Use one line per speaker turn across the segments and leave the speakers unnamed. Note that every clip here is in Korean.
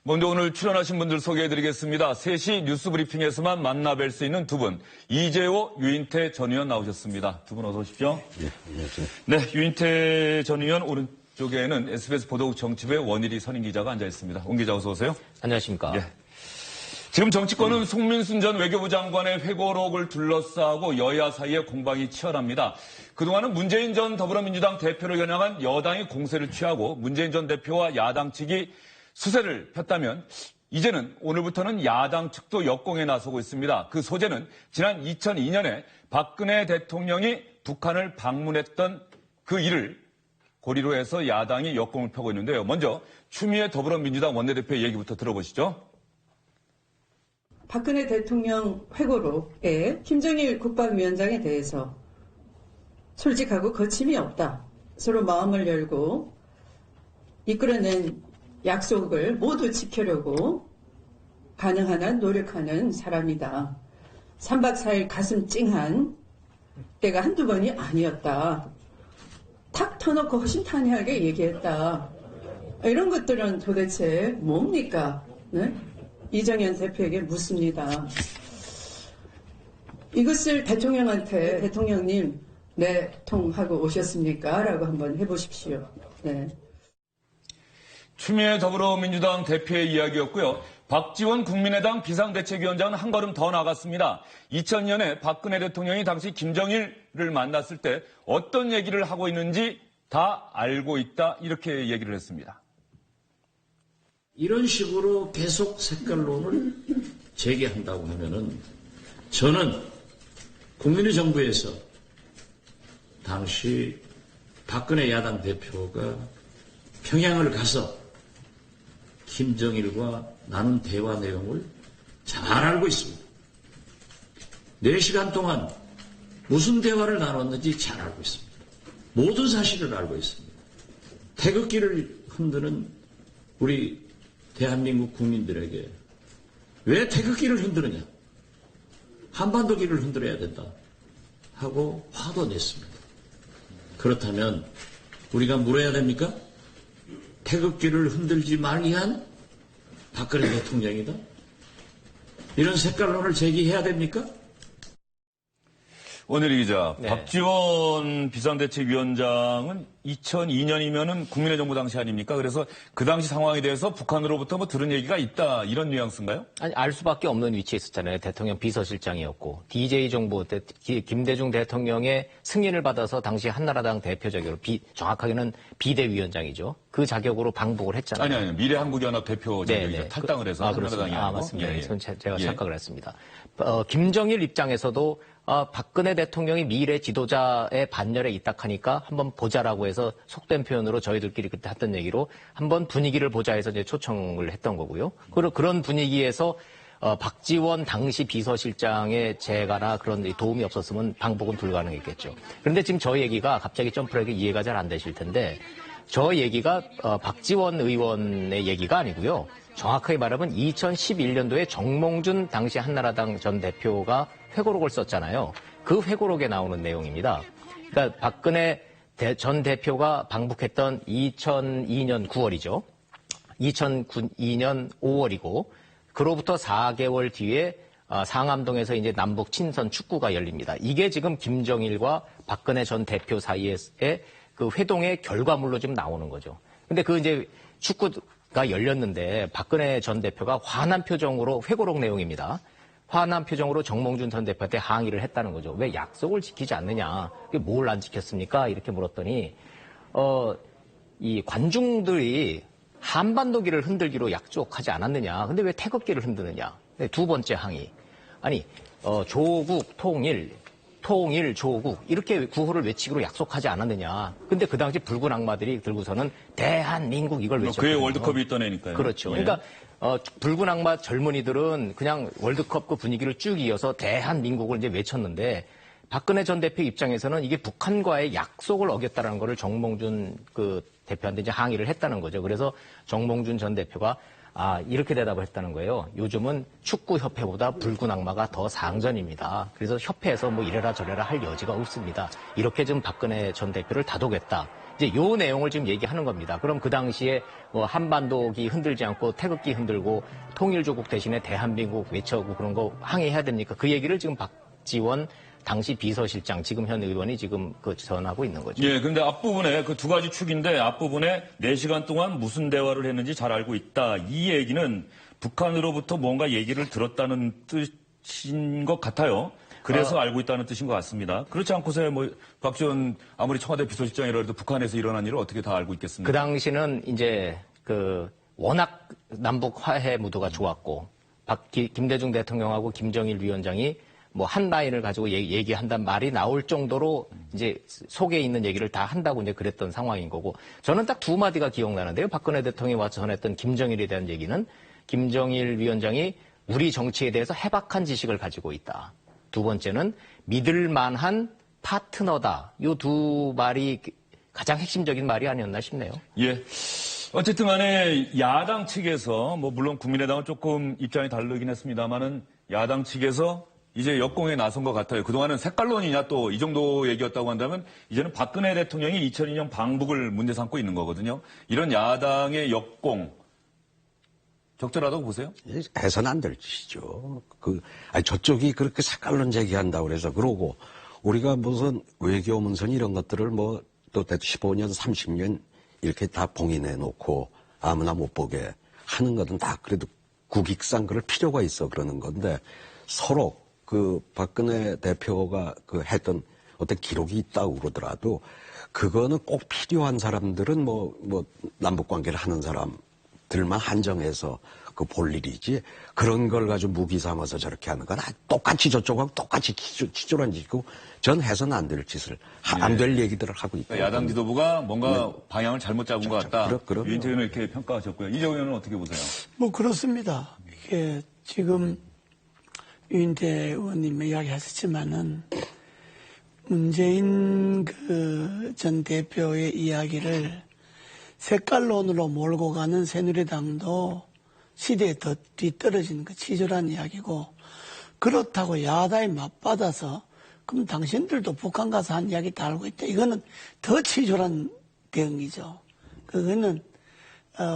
먼저 오늘 출연하신 분들 소개해드리겠습니다. 3시 뉴스 브리핑에서만 만나뵐 수 있는 두 분, 이재호, 유인태 전 의원 나오셨습니다. 두 분 어서 오십시오.
네, 안녕하세요.
네, 유인태 전 의원 오른쪽에는 SBS 보도국 정치부의 원일이 선임 기자가 앉아 있습니다. 온 기자 어서 오세요.
안녕하십니까.
예. 지금 정치권은 송민순 전 외교부 장관의 회고록을 둘러싸고 여야 사이에 공방이 치열합니다. 그동안은 문재인 전 더불어민주당 대표를 겨냥한 여당이 공세를 취하고 문재인 전 대표와 야당 측이 수세를 폈다면 이제는 오늘부터는 야당 측도 역공에 나서고 있습니다. 그 소재는 지난 2002년에 박근혜 대통령이 북한을 방문했던 그 일을 고리로 해서 야당이 역공을 펴고 있는데요. 먼저 추미애 더불어민주당 원내대표의 얘기부터 들어보시죠.
박근혜 대통령 회고록에 김정일 국방위원장에 대해서 솔직하고 거침이 없다. 서로 마음을 열고 이끌어낸 약속을 모두 지키려고 가능한 한 노력하는 사람이다. 3박 4일 가슴 찡한 때가 한두 번이 아니었다. 탁 터놓고 허심탄회하게 얘기했다. 이런 것들은 도대체 뭡니까? 네? 이정현 대표에게 묻습니다. 이것을 대통령한테 대통령님 내통하고 오셨습니까? 라고 한번 해보십시오. 네.
추미애 더불어민주당 대표의 이야기였고요. 박지원 국민의당 비상대책위원장은 한 걸음 더 나갔습니다. 2000년에 박근혜 대통령이 당시 김정일을 만났을 때 어떤 얘기를 하고 있는지 다 알고 있다 이렇게 얘기를 했습니다.
이런 식으로 계속 색깔론을 제기한다고 하면은 저는 국민의 정부에서 당시 박근혜 야당 대표가 평양을 가서 김정일과 나눈 대화 내용을 잘 알고 있습니다. 4시간 동안 무슨 대화를 나눴는지 잘 알고 있습니다. 모든 사실을 알고 있습니다. 태극기를 흔드는 우리 대한민국 국민들에게 왜 태극기를 흔드느냐? 한반도기를 흔들어야 된다 하고 화도 냈습니다. 그렇다면 우리가 물어야 됩니까? 태극기를 흔들지 말리한 박근혜 대통령이다? 이런 색깔론을 제기해야 됩니까?
오늘 기자,
네.
박지원 비상대책위원장은 2002년이면은 국민의 정부 당시 아닙니까? 그래서 그 당시 상황에 대해서 북한으로부터 뭐 들은 얘기가 있다 이런 뉘앙스인가요?
아니, 알 수밖에 없는 위치에 있었잖아요. 대통령 비서실장이었고 DJ 정부 때 김대중 대통령의 승인을 받아서 당시 한나라당 대표 자격으로 정확하게는 비대위원장이죠. 그 자격으로 방북을 했잖아요.
아니 미래한국연합 대표 자격이죠. 탈당을 해서 한나라당이 아니고.
맞습니다.
예, 예.
제가 착각을 했습니다. 김정일 입장에서도 박근혜 대통령이 미래 지도자의 반열에 입닥하니까 한번 보자라고 해서 속된 표현으로 저희들끼리 그때 했던 얘기로 한번 분위기를 보자 해서 이제 초청을 했던 거고요. 그런 분위기에서 박지원 당시 비서실장의 재가나 그런 도움이 없었으면 방북은 불가능했겠죠. 그런데 지금 저 얘기가 갑자기 점프하게 이해가 잘 안 되실 텐데 저 얘기가 박지원 의원의 얘기가 아니고요. 정확하게 말하면 2011년도에 정몽준 당시 한나라당 전 대표가 회고록을 썼잖아요. 그 회고록에 나오는 내용입니다. 그러니까 박근혜 전 대표가 방북했던 2002년 9월이죠. 2002년 5월이고 그로부터 4개월 뒤에 상암동에서 이제 남북 친선 축구가 열립니다. 이게 지금 김정일과 박근혜 전 대표 사이의 그 회동의 결과물로 지금 나오는 거죠. 근데 그 이제 축구가 열렸는데 박근혜 전 대표가 화난 표정으로 회고록 내용입니다. 화난 표정으로 정몽준 전 대표한테 항의를 했다는 거죠. 왜 약속을 지키지 않느냐? 뭘 안 지켰습니까? 이렇게 물었더니 이 관중들이 한반도기를 흔들기로 약속하지 않았느냐? 근데 왜 태극기를 흔드느냐? 두 번째 항의. 아니 조국 통일 조국 이렇게 구호를 외치기로 약속하지 않았느냐. 근데 그 당시 붉은 악마들이 들고서는 대한민국 이걸 외쳤거든요.
그의 월드컵이 있던 애니까요.
그렇죠.
예.
그러니까 붉은 악마 젊은이들은 그냥 월드컵 그 분위기를 쭉 이어서 대한민국을 이제 외쳤는데 박근혜 전 대표 입장에서는 이게 북한과의 약속을 어겼다라는 거를 정몽준 그 대표한테 이제 항의를 했다는 거죠. 그래서 정몽준 전 대표가 이렇게 대답을 했다는 거예요. 요즘은 축구협회보다 붉은 악마가 더 상전입니다. 그래서 협회에서 뭐 이래라 저래라 할 여지가 없습니다. 이렇게 좀 박근혜 전 대표를 다독였다. 이제 요 내용을 지금 얘기하는 겁니다. 그럼 그 당시에 뭐 한반도기 흔들지 않고 태극기 흔들고 통일조국 대신에 대한민국 외쳐고 그런 거 항의해야 됩니까? 그 얘기를 지금 박지원 당시 비서실장, 지금 현 의원이 지금 전하고 있는 거죠.
예, 근데 앞부분에 그 두 가지 축인데 앞부분에 4시간 동안 무슨 대화를 했는지 잘 알고 있다. 이 얘기는 북한으로부터 뭔가 얘기를 들었다는 뜻인 것 같아요. 그래서 알고 있다는 뜻인 것 같습니다. 그렇지 않고서 뭐 박지원 아무리 청와대 비서실장이라 해도 북한에서 일어난 일을 어떻게 다 알고 있겠습니까?
그 당시는 이제 워낙 남북 화해 무드가 좋았고 김대중 대통령하고 김정일 위원장이 뭐 한 라인을 가지고 얘기한단 말이 나올 정도로 이제 속에 있는 얘기를 다 한다고 이제 그랬던 상황인 거고, 저는 딱 두 마디가 기억나는데요. 박근혜 대통령이 와서 전했던 김정일에 대한 얘기는 김정일 위원장이 우리 정치에 대해서 해박한 지식을 가지고 있다. 두 번째는 믿을 만한 파트너다. 요 두 말이 가장 핵심적인 말이 아니었나 싶네요.
예. 어쨌든 간에 야당 측에서 뭐 물론 국민의당은 조금 입장이 다르긴 했습니다만은 야당 측에서 이제 역공에 나선 것 같아요. 그동안은 색깔론이냐 또 이 정도 얘기였다고 한다면 이제는 박근혜 대통령이 2002년 방북을 문제 삼고 있는 거거든요. 이런 야당의 역공 적절하다고 보세요?
해서는 안 될 짓이죠. 저쪽이 그렇게 색깔론 제기한다고 그래서 그러고 우리가 무슨 외교 문선 이런 것들을 뭐 또 15년, 30년 이렇게 다 봉인해 놓고 아무나 못 보게 하는 것은 다 그래도 국익상 그럴 필요가 있어 그러는 건데 서로 박근혜 대표가 했던 어떤 기록이 있다고 그러더라도 그거는 꼭 필요한 사람들은 뭐 남북 관계를 하는 사람들만 한정해서 볼 일이지 그런 걸 가지고 무기 삼아서 저렇게 하는 건 똑같이 저쪽하고 똑같이 기조란 짓이고 전 해서는 안 될 짓을 안 될 얘기들을 하고 있고
야당 지도부가 뭔가 방향을 잘못 잡은 것 같다. 유인태 의원은 이렇게 평가하셨고요. 이재호 의원은 어떻게 보세요?
뭐 그렇습니다. 이게 지금 유인태 의원님 이야기하셨지만은 문재인 전 대표의 이야기를 색깔론으로 몰고 가는 새누리당도 시대에 더 뒤떨어지는 거 치졸한 이야기고, 그렇다고 야당이 맞받아서 그럼 당신들도 북한 가서 한 이야기 다 알고 있다. 이거는 더 치졸한 대응이죠. 그거는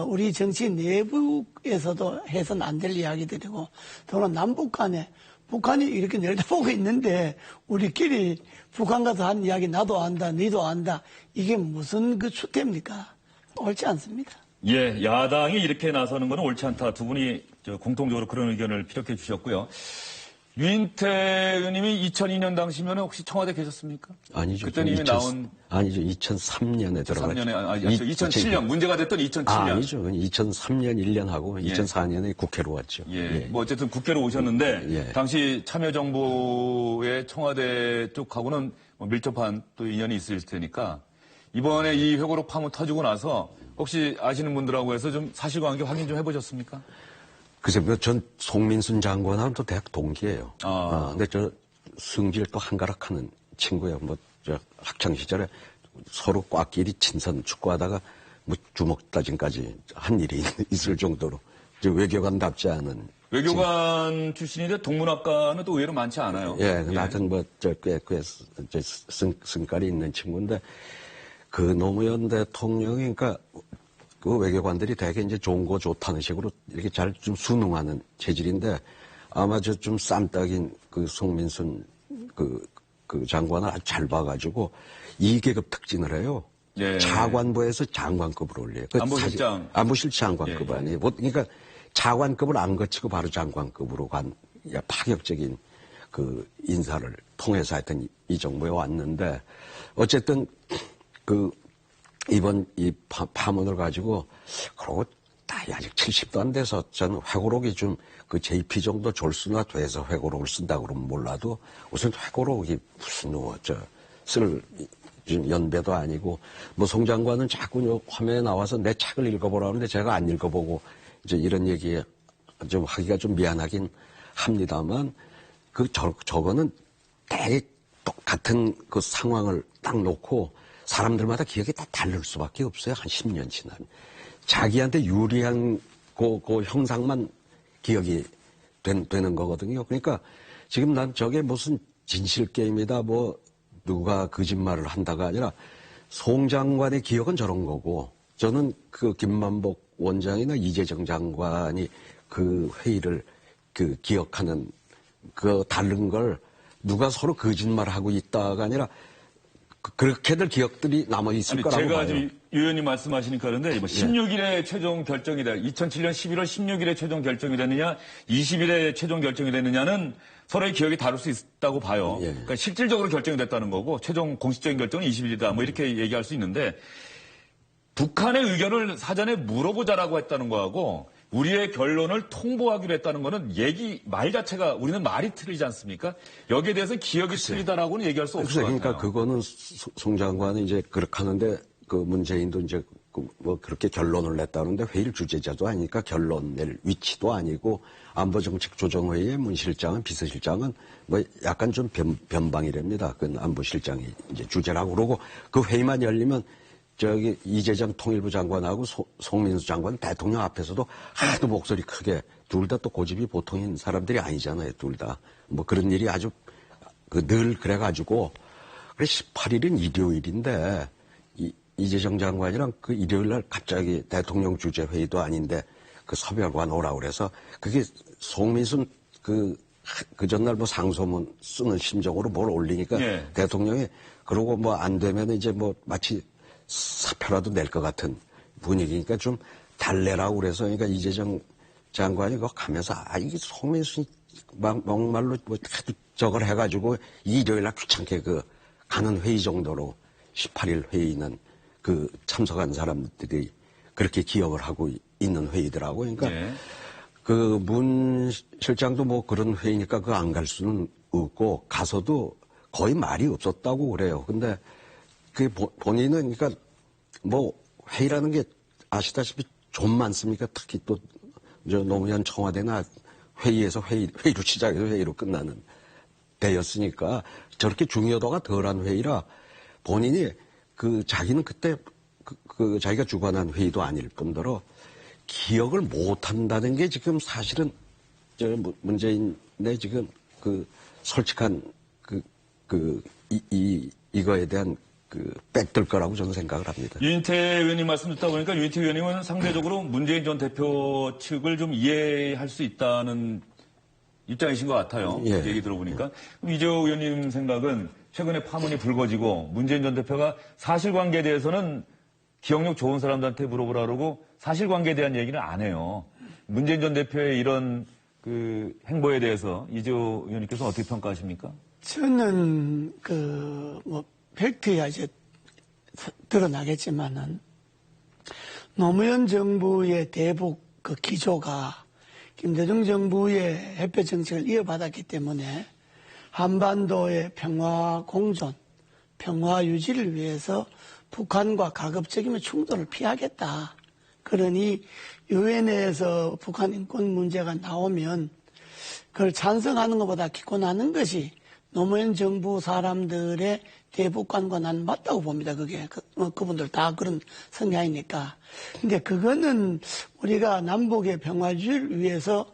우리 정치 내부에서도 해서는 안 될 이야기들이고, 또는 남북 간에 북한이 이렇게 내려다보고 있는데 우리끼리 북한 가서 한 이야기 나도 안다, 너도 안다. 이게 무슨 추태입니까? 옳지 않습니다.
예, 야당이 이렇게 나서는 건 옳지 않다. 두 분이 공통적으로 그런 의견을 피력해 주셨고요. 유인태 의원님이 2002년 당시면 혹시 청와대 계셨습니까?
아니죠.
그때는 이미
아니죠. 2003년에 들어갔죠.
2007년 문제가 됐던 2007년.
아니죠. 2003년 1년 하고 2004년에 국회로 왔죠.
예. 뭐 어쨌든 국회로 오셨는데 당시 참여정부의 청와대 쪽하고는 밀접한 또 인연이 있을 테니까 이번에 이 회고록 파문 터지고 나서 혹시 아시는 분들하고 해서 좀 사실관계 확인 좀 해보셨습니까?
글쎄, 전 송민순 장관하고 또 대학 동기예요. 근데 성질 또 한가락하는 친구예요. 학창 시절에 서로 꽉끼리 친선 축구하다가 주먹 다짐까지 한 일이 있을 정도로 외교관답지 않은. 외교관
출신인데 동문학과는 또 의외로 많지 않아요.
예, 근데 하여튼 꽤 승깔이 있는 친구인데 노무현 대통령이 그러니까 그 외교관들이 되게 이제 좋은 거 좋다는 식으로 이렇게 잘 좀 순응하는 체질인데 아마 좀 쌈딱인 송민순 장관을 아주 잘 봐가지고 2계급 특진을 해요. 예. 차관부에서 장관급으로 올려요.
안보실장.
안보실장 장관급 아니에요. 그러니까 차관급을 안 거치고 바로 장관급으로 간 파격적인 인사를 통해서 하여튼 이 정부에 왔는데 어쨌든 이번 이 파문을 가지고 그러고 아직 70도 안 돼서 저는 회고록이 좀 JP 정도 졸수나 돼서 회고록을 쓴다고 그러면 몰라도 우선 회고록이 무슨 쓸 연배도 아니고 송 장관은 자꾸 화면에 나와서 내 책을 읽어보라는데 제가 안 읽어보고 이제 이런 얘기 좀 하기가 좀 미안하긴 합니다만 저거는 되게 똑같은 상황을 딱 놓고 사람들마다 기억이 다 다를 수밖에 없어요. 한 10년 지나면. 자기한테 유리한 그 형상만 기억이 되는 거거든요. 그러니까 지금 난 저게 무슨 진실게임이다 뭐 누가 거짓말을 한다가 아니라 송 장관의 기억은 저런 거고 저는 그 김만복 원장이나 이재정 장관이 그 회의를 그 기억하는 그 다른 걸 누가 서로 거짓말하고 있다가 아니라 그렇게들 기억들이 남아 있을 거라고
제가
봐요.
지금 유 의원님 말씀하시니까 그런데 16일에 최종 결정이 돼 2007년 11월 16일에 최종 결정이 됐느냐 20일에 최종 결정이 됐느냐는 서로의 기억이 다를 수 있다고 봐요.
예.
그러니까 실질적으로 결정이 됐다는 거고 최종 공식적인 결정은 20일이다 뭐 이렇게 얘기할 수 있는데 북한의 의견을 사전에 물어보자라고 했다는 거하고 우리의 결론을 통보하기로 했다는 거는 말 자체가 우리는 말이 틀리지 않습니까? 여기에 대해서 기억이 틀리다라고는 얘기할 수 없을 것 같아요.
그러니까 그거는 송 장관은 이제 그렇게 하는데 그 문재인도 이제 뭐 그렇게 결론을 냈다는데 회의를 주재자도 아니니까 결론 낼 위치도 아니고 안보정책조정회의의 문 실장은 비서실장은 뭐 약간 좀 변방이랍니다. 그 안보실장이 이제 주재라고 그러고 그 회의만 열리면 저기 이재정 통일부 장관하고 송민수 장관 대통령 앞에서도 하도 목소리 크게 둘 다 또 고집이 보통인 사람들이 아니잖아요. 둘 다. 뭐 그런 일이 아주 늘 그래가지고 그래 18일은 일요일인데 이재정 장관이랑 그 일요일 날 갑자기 대통령 주재 회의도 아닌데 그 서별관 오라고 그래서 그게 송민순 그 전날 뭐 상소문 쓰는 심정으로 뭘 올리니까
예.
대통령이 그러고 뭐 안 되면 이제 뭐 마치 사표라도 낼 것 같은 분위기니까 좀 달래라고 그래서 그러니까 이재정 장관이 그거 가면서 이게 송민순이 막말로 뭐 저걸 해가지고 일요일 날 귀찮게 가는 회의 정도로 18일 회의는 참석한 사람들이 그렇게 기억을 하고 있는 회의더라고. 그러니까
네.
문 실장도 뭐 그런 회의니까 안 갈 수는 없고 가서도 거의 말이 없었다고 그래요. 근데 본인은 그러니까 뭐 회의라는 게 아시다시피 좀 많습니까? 특히 또 노무현 청와대나 회의에서 회의로 시작해서 회의로 끝나는 때였으니까 저렇게 중요도가 덜한 회의라 본인이 자기는 그때 자기가 주관한 회의도 아닐 뿐더러 기억을 못 한다는 게 지금 사실은 문재인의 지금 솔직한 이거에 대한 뺏들 거라고 저는 생각을 합니다.
유인태 의원님 말씀 듣다 보니까 유인태 의원님은 상대적으로 문재인 전 대표 측을 좀 이해할 수 있다는 입장이신 것 같아요.
예.
얘기 들어보니까. 그럼 이재호 의원님 생각은 최근에 파문이 불거지고 문재인 전 대표가 사실관계에 대해서는 기억력 좋은 사람들한테 물어보라 그러고 사실관계에 대한 얘기는 안 해요. 문재인 전 대표의 이런 행보에 대해서 이재호 의원님께서 어떻게 평가하십니까?
저는 팩트야 이제 드러나겠지만은 노무현 정부의 대북 기조가 김대중 정부의 햇볕 정책을 이어받았기 때문에 한반도의 평화 공존, 평화 유지를 위해서 북한과 가급적이면 충돌을 피하겠다. 그러니 유엔에서 북한 인권 문제가 나오면 그걸 찬성하는 것보다 기권하는 것이 노무현 정부 사람들의 대북관과 나는 맞다고 봅니다. 그게 그분들 다 그런 성향이니까. 근데 그거는 우리가 남북의 평화주의를 위해서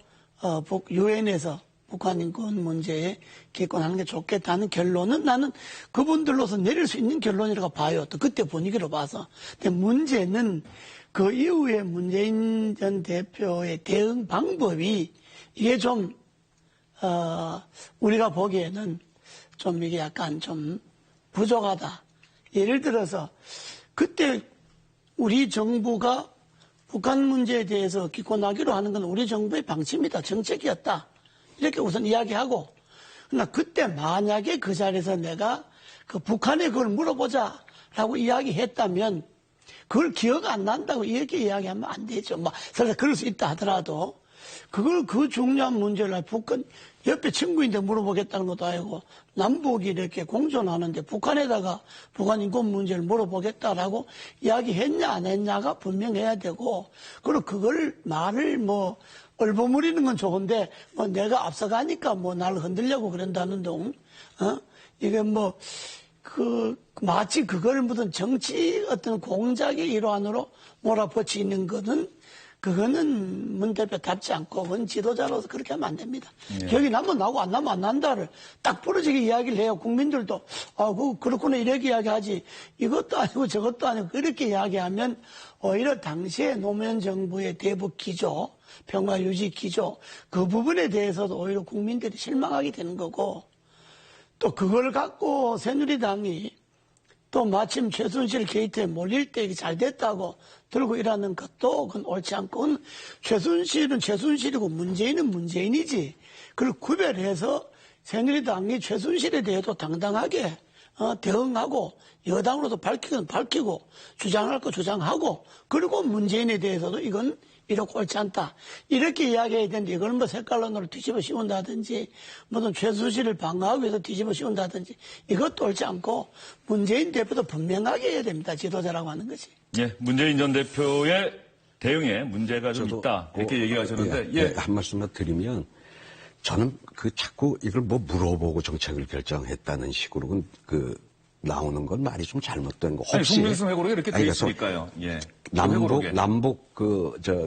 유엔에서 북한 인권 문제에 기권하는 게 좋겠다는 결론은 나는 그분들로서 내릴 수 있는 결론이라고 봐요. 또 그때 분위기로 봐서. 근데 문제는 그 이후에 문재인 전 대표의 대응 방법이 이게 좀 우리가 보기에는 좀 이게 약간 좀 부족하다. 예를 들어서 그때 우리 정부가 북한 문제에 대해서 기권하기로 하는 건 우리 정부의 방침이다. 정책이었다. 이렇게 우선 이야기하고 그러나 그때 만약에 그 자리에서 내가 북한에 그걸 물어보자라고 이야기했다면 그걸 기억 안 난다고 이렇게 이야기하면 안 되죠. 설사 그럴 수 있다 하더라도 그걸 중요한 문제를 북한 옆에 친구인데 물어보겠다는 것도 아니고 남북이 이렇게 공존하는데 북한에다가 북한 인권 문제를 물어보겠다라고 이야기했냐 안 했냐가 분명해야 되고 그리고 그걸 말을 얼버무리는 건 좋은데 내가 앞서가니까 나를 흔들려고 그런다는 동 이게 마치 그걸 무슨 정치 어떤 공작의 일환으로 몰아붙이는 거는 그거는 문 대표답지 않고 그건 지도자로서 그렇게 하면 안 됩니다. 기억이 나면 나고 안 나면 안 난다를 딱 부러지게 이야기를 해요. 국민들도 그렇구나 이렇게 이야기하지 이것도 아니고 저것도 아니고 그렇게 이야기하면 오히려 당시에 노무현 정부의 대북 기조, 평화 유지 기조 그 부분에 대해서도 오히려 국민들이 실망하게 되는 거고 또 그걸 갖고 새누리당이 또 마침 최순실 게이트에 몰릴 때 잘 됐다고 들고 일하는 것도 그건 옳지 않고 그건 최순실은 최순실이고 문재인은 문재인이지 그걸 구별해서 새누리당이 최순실에 대해도 당당하게 대응하고 여당으로도 밝히고 주장할 거 주장하고 그리고 문재인에 대해서도 이건 이렇게 옳지 않다. 이렇게 이야기해야 되는데 이걸 뭐 색깔론으로 뒤집어 씌운다든지 무슨 최순실을 방어하기 위해서 뒤집어 씌운다든지 이것도 옳지 않고 문재인 대표도 분명하게 해야 됩니다. 지도자라고 하는 것이.
예, 문재인 전 대표의 대응에 문제가 좀 있다. 이렇게 얘기하셨는데
한 말씀만 드리면 저는 자꾸 이걸 뭐 물어보고 정책을 결정했다는 식으로 나오는 건 말이 좀 잘못된 거. 혹시
송민순 회고록이 이렇게 돼 있으니까요. 예.
남북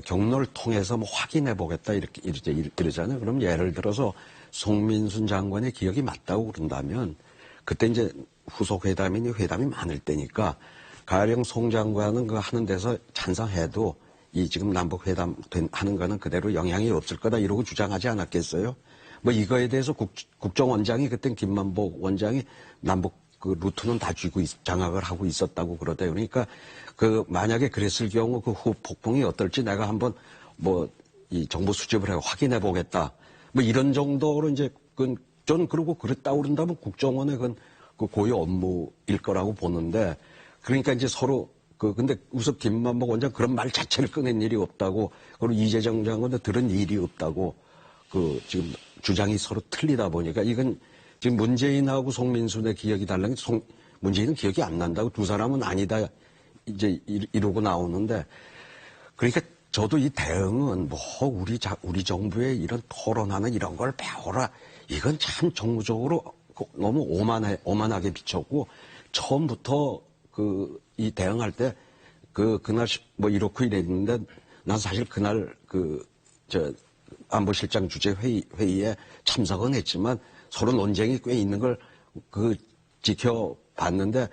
경로를 통해서 뭐 확인해 보겠다 이러잖아요. 그럼 예를 들어서 송민순 장관의 기억이 맞다고 그런다면 그때 이제 후속 회담이 많을 때니까 가령 송 장관은 그 하는 데서 찬성해도 이 지금 남북 회담 하는 거는 그대로 영향이 없을 거다 이러고 주장하지 않았겠어요? 뭐 이거에 대해서 국정원장이 그때 김만복 원장이 남북 루트는 다 쥐고 장악을 하고 있었다고 그러대. 그러니까 만약에 그랬을 경우 그 후 폭풍이 어떨지 내가 한번 이 정보 수집을 해서 확인해 보겠다. 뭐 이런 정도로 이제 전 그러고 그랬다고 그런다면 국정원의 그 고유 업무일 거라고 보는데 그러니까 이제 서로 근데 우선 김만복 원장 그런 말 자체를 꺼낸 일이 없다고 그리고 이재정 장관도 들은 일이 없다고 지금 주장이 서로 틀리다 보니까 이건 지금 문재인하고 송민순의 기억이 달라는 게 문재인은 기억이 안 난다고 두 사람은 아니다 이제 이러고 나오는데 그러니까 저도 이 대응은 우리 정부의 이런 토론하는 이런 걸 배워라 이건 참 정무적으로 너무 오만하게 비쳤고 처음부터 이 대응할 때 그날 이렇고 이랬는데 난 사실 그날 안보실장 주재 회의에 참석은 했지만 서로 논쟁이 꽤 있는 걸 지켜봤는데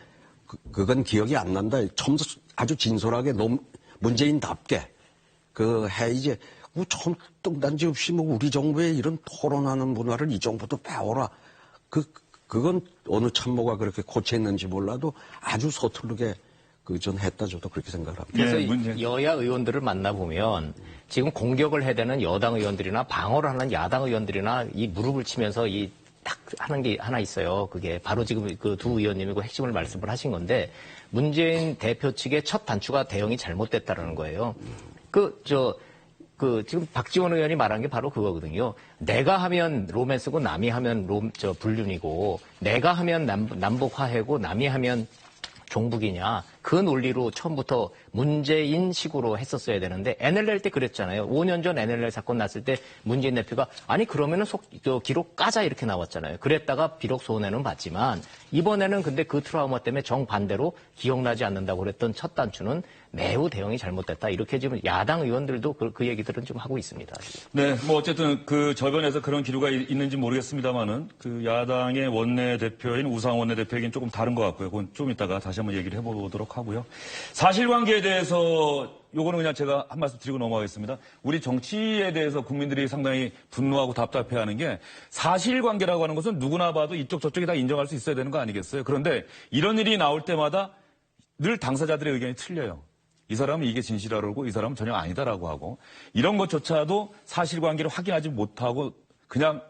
그건 기억이 안 난다. 처음부터 아주 진솔하게 문재인답게 이제 처음 뜬단지 없이 우리 정부의 이런 토론하는 문화를 이 정부도 배워라. 그건 어느 참모가 그렇게 고쳤는지 몰라도 아주 서투르게 전 했다 저도 그렇게 생각을 합니다.
그래서 여야 의원들을 만나보면 지금 공격을 해대는 여당 의원들이나 방어를 하는 야당 의원들이나 이 무릎을 치면서 딱 하는 게 하나 있어요. 그게 바로 지금 두 의원님이 핵심을 말씀을 하신 건데 문재인 대표 측의 첫 단추가 대응이 잘못됐다라는 거예요. 지금 박지원 의원이 말한 게 바로 그거거든요. 내가 하면 로맨스고 남이 하면 불륜이고 내가 하면 남북 화해고 남이 하면 종북이냐. 그 논리로 처음부터 문재인식으로 했었어야 되는데 NLL 때 그랬잖아요. 5년 전 NLL 사건 났을 때 문재인 대표가 아니 그러면은 기록 까자 이렇게 나왔잖아요. 그랬다가 비록 손해는 봤지만 이번에는 근데 그 트라우마 때문에 정반대로 기억나지 않는다고 그랬던 첫 단추는 매우 대응이 잘못됐다. 이렇게 지금 야당 의원들도 그 얘기들은 좀 하고 있습니다.
네, 어쨌든 저변에서 그런 기류가 있는지 모르겠습니다만은 야당의 원내대표인 우상호 원내대표에겐 조금 다른 것 같고요. 그건 좀 이따가 다시 한번 얘기를 해보도록 하고요. 사실관계에 대해서 요거는 그냥 제가 한 말씀 드리고 넘어가겠습니다. 우리 정치에 대해서 국민들이 상당히 분노하고 답답해하는 게 사실관계라고 하는 것은 누구나 봐도 이쪽 저쪽이 다 인정할 수 있어야 되는 거 아니겠어요? 그런데 이런 일이 나올 때마다 늘 당사자들의 의견이 틀려요. 이 사람은 이게 진실이라고 그러고 이 사람은 전혀 아니다라고 하고 이런 것조차도 사실관계를 확인하지 못하고 그냥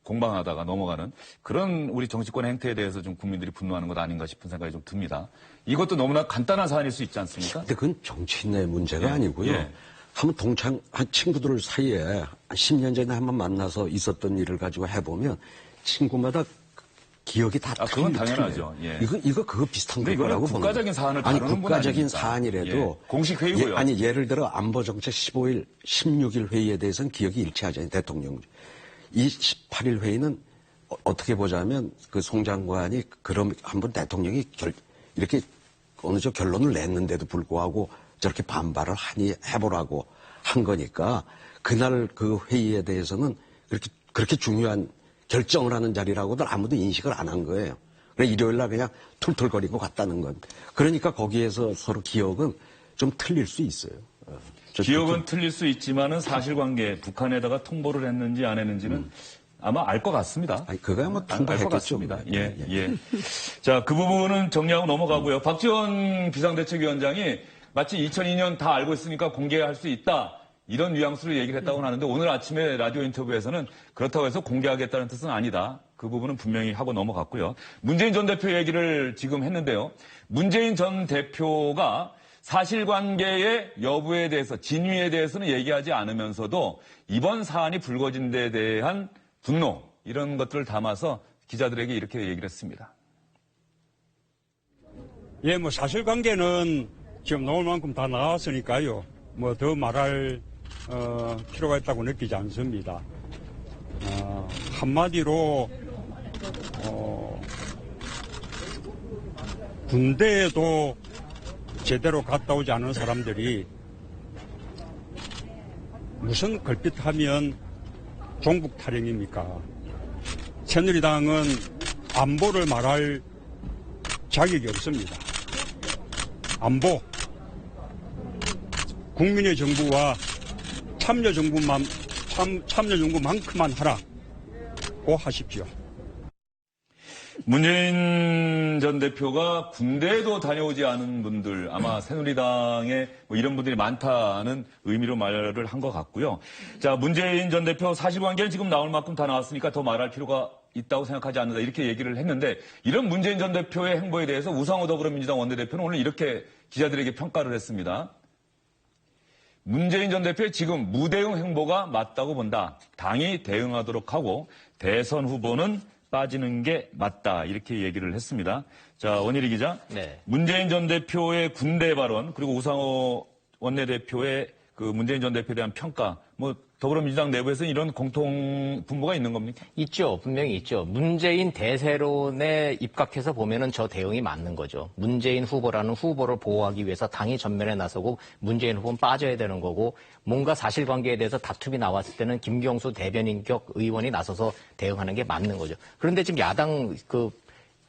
공방하다가 넘어가는 그런 우리 정치권의 행태에 대해서 좀 국민들이 분노하는 것 아닌가 싶은 생각이 좀 듭니다. 이것도 너무나 간단한 사안일 수 있지 않습니까?
근데 그건 정치인의 문제가 아니고요. 한번 친구들 사이에 10년 전에 한번 만나서 있었던 일을 가지고 해보면 친구마다 기억이 다
그건 당연하죠. 예.
이거 그거 비슷한 거라고 보는
국가적인 사안을 다루는 분
국가적인
아닙니까?
사안이라도
공식 회의고요.
예를 들어 안보정책 15일, 16일 회의에 대해서는 기억이 일치하잖아요. 대통령. 이 18일 회의는 어떻게 보자면 그 송 장관이 그럼 한번 대통령이 이렇게 어느 정도 결론을 냈는데도 불구하고 저렇게 반발을 하니 해보라고 한 거니까 그날 그 회의에 대해서는 그렇게 중요한 결정을 하는 자리라고도 아무도 인식을 안 한 거예요. 그래 일요일 날 그냥 툴툴거리고 갔다는 건. 그러니까 거기에서 서로 기억은 좀 틀릴 수 있어요.
기억은 틀릴 수 있지만은 사실관계 북한에다가 통보를 했는지 안 했는지는 아마 알 것 같습니다.
아니, 그거야 뭐
알 것
통보했겠죠.
같습니다. 예. 자, 그 부분은 정리하고 넘어가고요. 박지원 비상대책위원장이 마치 2002년 다 알고 있으니까 공개할 수 있다. 이런 뉘앙스로 얘기를 했다고 하는데 오늘 아침에 라디오 인터뷰에서는 그렇다고 해서 공개하겠다는 뜻은 아니다. 그 부분은 분명히 하고 넘어갔고요. 문재인 전 대표 얘기를 지금 했는데요. 문재인 전 대표가 사실관계의 여부에 대해서 진위에 대해서는 얘기하지 않으면서도 이번 사안이 불거진 데 대한 분노 이런 것들을 담아서 기자들에게 이렇게 얘기를 했습니다.
예, 뭐 사실관계는 지금 나올 만큼 다 나왔으니까요. 뭐 더 말할 필요가 있다고 느끼지 않습니다. 한마디로 군대에도 제대로 갔다 오지 않은 사람들이 무슨 걸핏하면 종북 탈영입니까? 새누리당은 안보를 말할 자격이 없습니다. 안보, 국민의 정부와 참여정부만큼만 하라고 하십시오.
문재인 전 대표가 군대에도 다녀오지 않은 분들, 아마 새누리당에 뭐 이런 분들이 많다는 의미로 말을 한 것 같고요. 자, 문재인 전 대표 사실관계는 지금 나올 만큼 다 나왔으니까 더 말할 필요가 있다고 생각하지 않는다. 이렇게 얘기를 했는데 이런 문재인 전 대표의 행보에 대해서 우상호 더불어민주당 원내대표는 오늘 이렇게 기자들에게 평가를 했습니다. 문재인 전 대표의 지금 무대응 행보가 맞다고 본다. 당이 대응하도록 하고 대선 후보는 빠지는 게 맞다. 이렇게 얘기를 했습니다. 자, 원일이 기자.
네.
문재인 전 대표의 군대 발언 그리고 우상호 원내대표의 그 문재인 전 대표에 대한 평가 뭐 더불어민주당 내부에서는 이런 공통 분모가 있는 겁니까?
있죠. 분명히 있죠. 문재인 대세론에 입각해서 보면은 저 대응이 맞는 거죠. 문재인 후보라는 후보를 보호하기 위해서 당이 전면에 나서고 문재인 후보는 빠져야 되는 거고 뭔가 사실관계에 대해서 다툼이 나왔을 때는 김경수 대변인격 의원이 나서서 대응하는 게 맞는 거죠. 그런데 지금 야당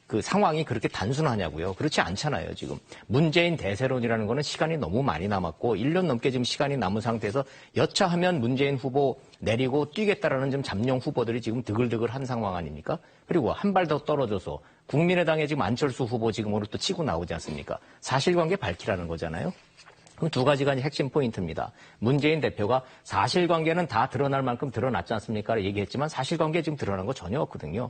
그 상황이 그렇게 단순하냐고요. 그렇지 않잖아요, 지금. 문재인 대세론이라는 거는 시간이 너무 많이 남았고 1년 넘게 지금 시간이 남은 상태에서 여차하면 문재인 후보 내리고 뛰겠다라는 좀 잠룡 후보들이 지금 드글드글한 상황 아닙니까? 그리고 한 발 더 떨어져서 국민의당에 지금 안철수 후보 지금 오늘 또 치고 나오지 않습니까? 사실관계 밝히라는 거잖아요. 그럼 두 가지가 핵심 포인트입니다. 문재인 대표가 사실관계는 다 드러날 만큼 드러났지 않습니까? 얘기했지만 사실관계 지금 드러난 거 전혀 없거든요.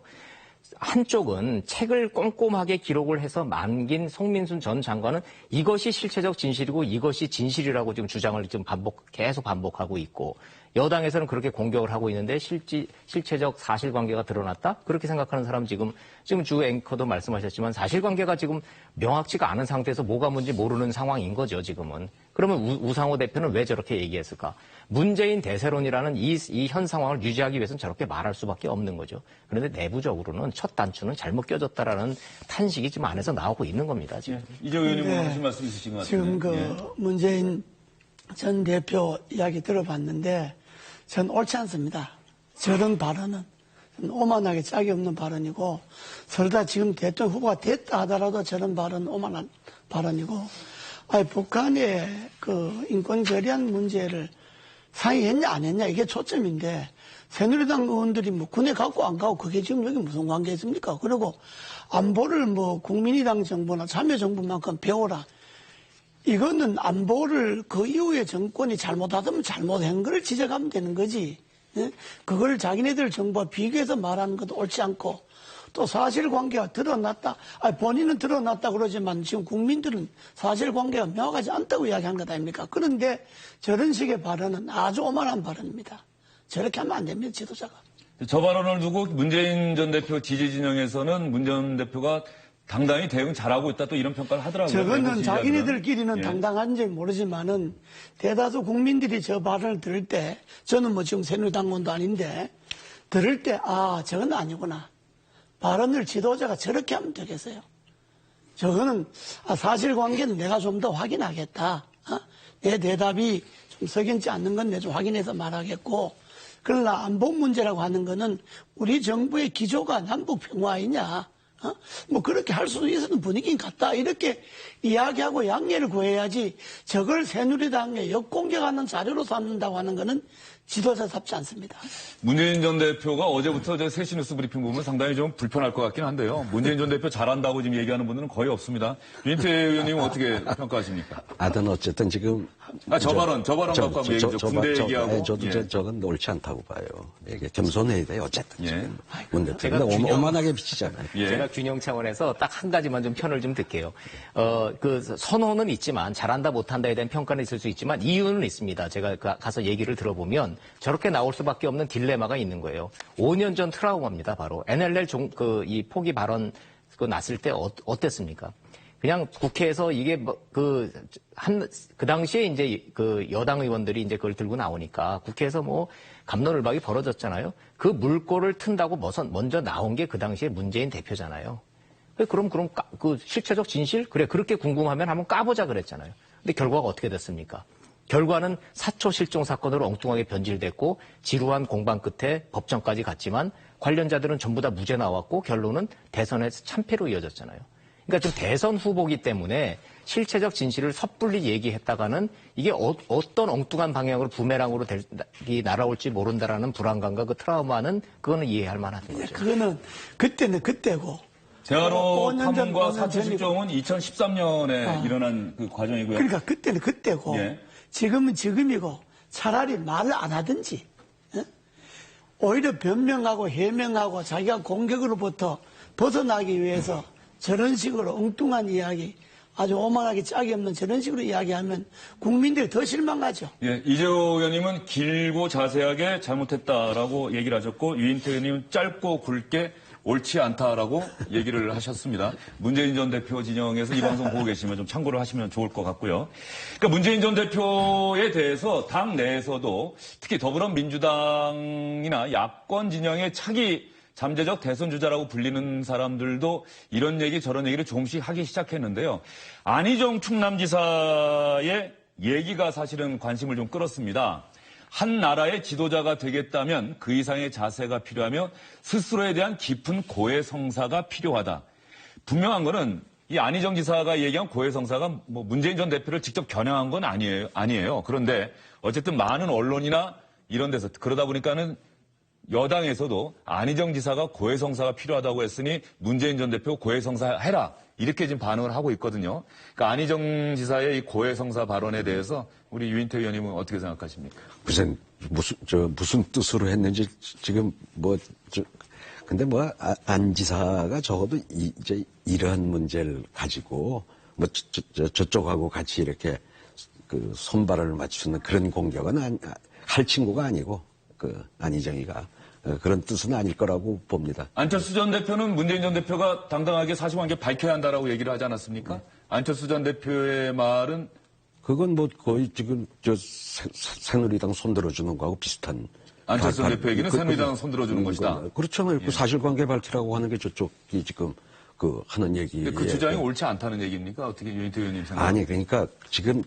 한쪽은 책을 꼼꼼하게 기록을 해서 남긴 송민순 전 장관은 이것이 실체적 진실이고 이것이 진실이라고 지금 주장을 지금 계속 반복하고 있고 여당에서는 그렇게 공격을 하고 있는데 실체적 사실관계가 드러났다? 그렇게 생각하는 사람 지금 주 앵커도 말씀하셨지만 사실관계가 지금 명확치가 않은 상태에서 뭐가 뭔지 모르는 상황인 거죠, 지금은. 그러면 우상호 대표는 왜 저렇게 얘기했을까? 문재인 대세론이라는 이 현 상황을 유지하기 위해서는 저렇게 말할 수밖에 없는 거죠. 그런데 내부적으로는 첫 단추는 잘못 껴졌다라는 탄식이 지금 안에서 나오고 있는 겁니다, 지금.
이재 의원님 하신 말씀 있으신 것 같은데.
지금 문재인 전 대표 이야기 들어봤는데 전 옳지 않습니다. 저런 발언은 오만하게 짝이 없는 발언이고 설사 지금 대통령 후보가 됐다 하더라도 저런 발언은 오만한 발언이고 북한의 그 인권 결의안 문제를 상의했냐 안 했냐 이게 초점인데 새누리당 의원들이 뭐 군에 가고 안 가고 그게 지금 여기 무슨 관계 있습니까? 그리고 안보를 뭐 국민의당 정부나 참여정부만큼 배워라. 이거는 안보를 그 이후에 정권이 잘못하다면 잘못한 걸 지적하면 되는 거지. 예? 그걸 자기네들 정부와 비교해서 말하는 것도 옳지 않고 또 사실관계가 드러났다. 본인은 드러났다 그러지만 지금 국민들은 사실관계가 명확하지 않다고 이야기한 것 아닙니까? 그런데 저런 식의 발언은 아주 오만한 발언입니다. 저렇게 하면 안 됩니다. 지도자가.
저 발언을 두고 문재인 전 대표 지지 진영에서는 문 전 대표가 당당히 대응 잘하고 있다 또 이런 평가를 하더라고요.
저거는 자기네들끼리는 당당한지 모르지만은 대다수 국민들이 저 발언을 들을 때 저는 뭐 지금 새누리당 의원도 아닌데 들을 때 저건 아니구나. 발언을 지도자가 저렇게 하면 되겠어요? 저거는 사실관계는 내가 좀 더 확인하겠다. 내 대답이 좀 석연치 않는 건 내가 좀 확인해서 말하겠고, 그러나 안보 문제라고 하는 거는 우리 정부의 기조가 남북 평화이냐, 뭐 그렇게 할 수 있는 분위기인 같다. 이렇게 이야기하고 양해를 구해야지 저걸 새누리당에 역공격하는 자료로 삼는다고 하는 거는 지도자답지 않습니다.
문재인 전 대표가 어제부터 저 세시 뉴스 브리핑 보면 상당히 좀 불편할 것 같긴 한데요. 문재인 전 대표 잘한다고 지금 얘기하는 분들은 거의 없습니다. 윤태 의원님은 어떻게 평가하십니까?
아든 어쨌든 지금
저 발언 갖고 한번 얘기죠. 군대 얘기하고.
저도 저건 옳지 않다고 봐요. 이게 겸손해야 돼요. 어쨌든
예.
지금 문 대통령 오만하게 비치잖아요.
예.
제가 균형 차원에서 딱 한 가지만 좀 편을 좀 들게요. 그 선호는 있지만 잘한다 못한다에 대한 평가는 있을 수 있지만 이유는 있습니다. 제가 가서 얘기를 들어보면 저렇게 나올 수밖에 없는 딜레마가 있는 거예요. 5년 전 트라우마입니다. 바로 NLL 이 포기 발언 났을 때 어땠습니까? 그냥 국회에서 이게 그 당시에 이제 그 여당 의원들이 이제 그걸 들고 나오니까 국회에서 뭐 갑론을박이 벌어졌잖아요. 그 물꼬를 튼다고 먼저 나온 게 그 당시에 문재인 대표잖아요. 그럼 그 실체적 진실? 그래, 그렇게 궁금하면 한번 까보자 그랬잖아요. 근데 결과가 어떻게 됐습니까? 결과는 사초 실종 사건으로 엉뚱하게 변질됐고 지루한 공방 끝에 법정까지 갔지만 관련자들은 전부 다 무죄 나왔고 결론은 대선에서 참패로 이어졌잖아요. 그러니까 좀 대선 후보기 때문에 실체적 진실을 섣불리 얘기했다가는 이게 어떤 엉뚱한 방향으로 부메랑으로 날아올지 모른다라는 불안감과 그 트라우마는 그거는 이해할 만한 거죠.
그거는 그때는 그때고.
제가로 파문과 사초 실종은 2013년에 일어난 그 과정이고요.
그러니까 그때는 그때고
예.
지금은 지금이고 차라리 말을 안 하든지 오히려 변명하고 해명하고 자기가 공격으로부터 벗어나기 위해서 저런 식으로 엉뚱한 이야기 아주 오만하게 짝이 없는 저런 식으로 이야기하면 국민들이 더 실망하죠.
예, 이재호 의원님은 길고 자세하게 잘못했다라고 얘기를 하셨고 유인태 의원님은 짧고 굵게 옳지 않다라고 얘기를 하셨습니다. 문재인 전 대표 진영에서 이 방송 보고 계시면 좀 참고를 하시면 좋을 것 같고요. 그러니까 문재인 전 대표에 대해서 당 내에서도 특히 더불어민주당이나 야권 진영의 차기 잠재적 대선 주자라고 불리는 사람들도 이런 얘기 저런 얘기를 조금씩 하기 시작했는데요. 안희정 충남지사의 얘기가 사실은 관심을 좀 끌었습니다. 한 나라의 지도자가 되겠다면 그 이상의 자세가 필요하며 스스로에 대한 깊은 고해성사가 필요하다. 분명한 거는 이 안희정 지사가 얘기한 고해성사가 뭐 문재인 전 대표를 직접 겨냥한 건 아니에요. 그런데 어쨌든 많은 언론이나 이런 데서 그러다 보니까는 여당에서도 안희정 지사가 고해성사가 필요하다고 했으니 문재인 전 대표 고해성사 해라. 이렇게 지금 반응을 하고 있거든요. 그러니까 안희정 지사의 이 고해성사 발언에 대해서 우리 유인태 의원님은 어떻게 생각하십니까?
무슨 뜻으로 했는지 지금 근데 안 지사가 적어도 이제 이러한 문제를 가지고 저쪽하고 같이 이렇게 그 손발을 맞추는 그런 공격은 할 친구가 아니고 안희정이가 그런 뜻은 아닐 거라고 봅니다.
안철수 전 대표는 문재인 전 대표가 당당하게 사실관계 밝혀야 한다라고 얘기를 하지 않았습니까? 안철수 전 대표의 말은
그건 거의 지금 새누리당 손들어주는 거하고 비슷한.
안철수 전 대표 얘기는 새누리당 손들어주는 것이다.
그렇잖아요. 그 사실관계 밝히라고 하는 게 저쪽이 지금 하는 얘기.
그 주장이 옳지 않다는 얘기입니까? 어떻게 유인태 의원님 생각하세요?
아니 그러니까 지금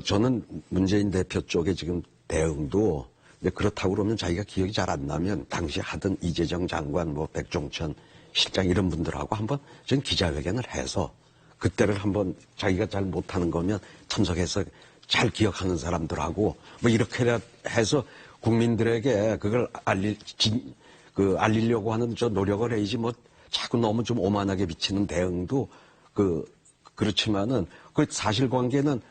저는 문재인 대표 쪽에 지금 대응도 그렇다고 그러면 자기가 기억이 잘 안 나면 당시 하던 이재정 장관, 백종천 실장 이런 분들하고 한번 전 기자회견을 해서 그때를 한번 자기가 잘 못하는 거면 참석해서 잘 기억하는 사람들하고 이렇게 해서 국민들에게 그걸 알리려고 하는 저 노력을 해야지 자꾸 너무 좀 오만하게 비치는 대응도 그렇지만은 그 사실관계는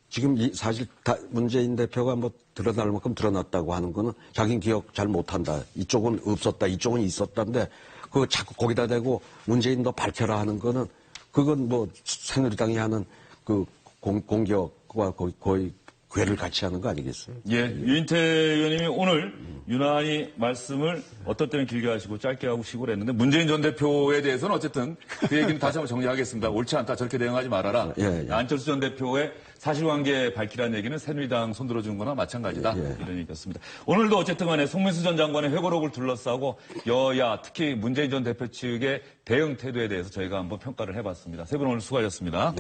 지금 사실 문재인 대표가 드러날 만큼 드러났다고 하는 거는 자기는 기억 잘 못한다. 이쪽은 없었다. 이쪽은 있었다인데 그거 자꾸 거기다 대고 문재인 너 밝혀라 하는 거는 그건 새누리당이 하는 공격과 거의 괴를 같이 하는 거 아니겠어요?
예, 유인태 의원님이 오늘 유난히 말씀을 어떨 때는 길게 하시고 짧게 하고 쉬고 그랬는데 문재인 전 대표에 대해서는 어쨌든 그 얘기는 다시 한번 정리하겠습니다. 옳지 않다, 저렇게 대응하지 말아라.
예.
안철수 전 대표의 사실관계 밝히라는 얘기는 새누리당 손들어준 거나 마찬가지다.
예.
이런 얘기였습니다. 오늘도 어쨌든 간에 송민수 전 장관의 회고록을 둘러싸고 여야, 특히 문재인 전 대표 측의 대응 태도에 대해서 저희가 한번 평가를 해봤습니다. 세 분 오늘 수고하셨습니다.